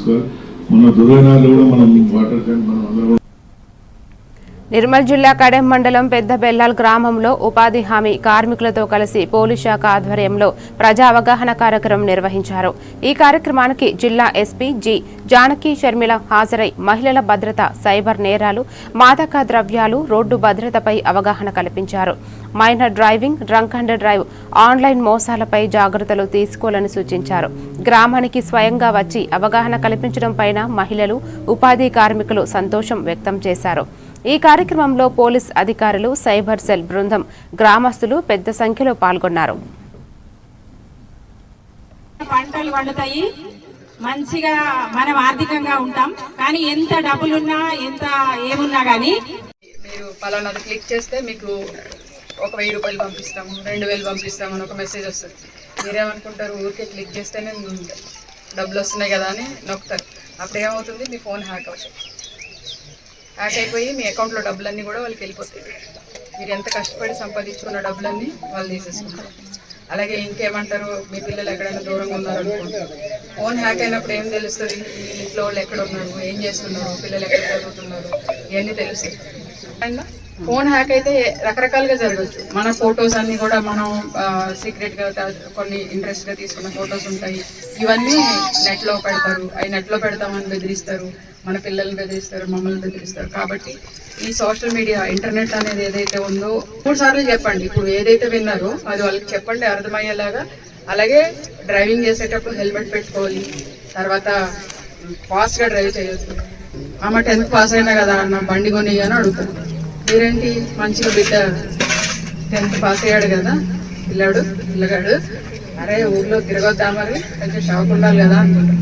తీసుకోవాలి. మన దుర్వ్యనాలు కూడా మనం వాటర్ ట్యాంక్ మనం అందరం. నిర్మల్ జిల్లా కడెం మండలం పెద్ద బెల్లాల్ గ్రామంలో ఉపాధి హామీ కార్మికులతో కలిసి పోలీస్ శాఖ ఆధ్వర్యంలో ప్రజా అవగాహన కార్యక్రమం నిర్వహించారు. ఈ కార్యక్రమానికి జిల్లా ఎస్పీ జి జానకి షర్మిల హాజరై మహిళల భద్రత, సైబర్ నేరాలు, మాదక ద్రవ్యాలు, రోడ్డు భద్రతపై అవగాహన కల్పించారు. Minor driving, drunk and drive, online మోసాలపై జాగ్రత్తలు తీసుకోవాలని సూచించారు. గ్రామానికి స్వయంగా వచ్చి అవగాహన కల్పించడం పైన మహిళలు, ఉపాధి కార్మికులు సంతోషం వ్యక్తం చేశారు. ఈ కార్యక్రమంలో పోలీస్ అధికారులు, సైబర్ సెల్ బృందం, గ్రామస్తులు పెద్ద సంఖ్యలో పాల్గొన్నారు. పంటలు పండుతాయి, మంచిగా మనం ఆర్థికంగా ఉంటాం. కానీ ఎంత డబ్బులున్నా ఎంత ఏమున్నా కానీ మీరు పలానాది క్లిక్ చేస్తే మీకు ఒక 1000 రూపాయలు పంపిస్తాము, 2000 పంపిస్తాము అని ఒక మెసేజ్ వస్తుంది. మీరేమనుకుంటారు, ఊరికే క్లిక్ చేస్తేనే డబ్బులు వస్తున్నాయి కదా అని నొక్కుతారు. అప్పుడు ఏమవుతుంది, మీ ఫోన్ హ్యాక్ అవుతుంది. హ్యాక్ అయిపోయి మీ అకౌంట్లో డబ్బులన్నీ కూడా వాళ్ళకి వెళ్ళిపోతాయి. మీరు ఎంత కష్టపడి సంపాదించుకున్న డబ్బులన్నీ వాళ్ళు తీసేసుకుంటారు. అలాగే ఇంకేమంటారు, మీ పిల్లలు ఎక్కడైనా దూరంగా ఉన్నారనుకోండి, ఫోన్ హ్యాక్ అయినప్పుడు ఏం తెలుస్తుంది, ఇంట్లో వాళ్ళు ఎక్కడ ఉన్నారు, ఏం చేస్తున్నారు, పిల్లలు ఎక్కడ చదువుతున్నారు, ఇవన్నీ తెలుస్తాయి. అండ్ ఫోన్ హ్యాక్ అయితే రకరకాలుగా జరగచ్చు. మన ఫొటోస్ అన్నీ కూడా మనం సీక్రెట్గా కొన్ని ఇంట్రెస్ట్గా తీసుకున్న ఫొటోస్ ఉంటాయి. ఇవన్నీ నెట్లో పెడతారు. అవి నెట్లో పెడతామని బెదిరిస్తారు, మన పిల్లల్ని బెదిరిస్తారు, మమ్మల్ని బెదిరిస్తారు. కాబట్టి ఈ సోషల్ మీడియా, ఇంటర్నెట్ అనేది ఏదైతే ఉందో 3 సార్లు చెప్పండి. ఇప్పుడు ఏదైతే విన్నారో అది వాళ్ళకి చెప్పండి అర్థమయ్యేలాగా. అలాగే డ్రైవింగ్ చేసేటప్పుడు హెల్మెట్ పెట్టుకోవాలి. తర్వాత ఫాస్ట్గా డ్రైవ్ చేయొద్దు. అమ్మ 10th పాస్ అయినా కదా అన్న బండి కొని అని అడుగుతారు. మీరేంటి మంచిగా బిడ్డ 10th పాస్ అయ్యాడు కదా పిల్లగాడు, అరే ఊర్లో తిరగొద్దా మరి, కొంచెం షాక్ ఉండాలి కదా అనుకుంటారు.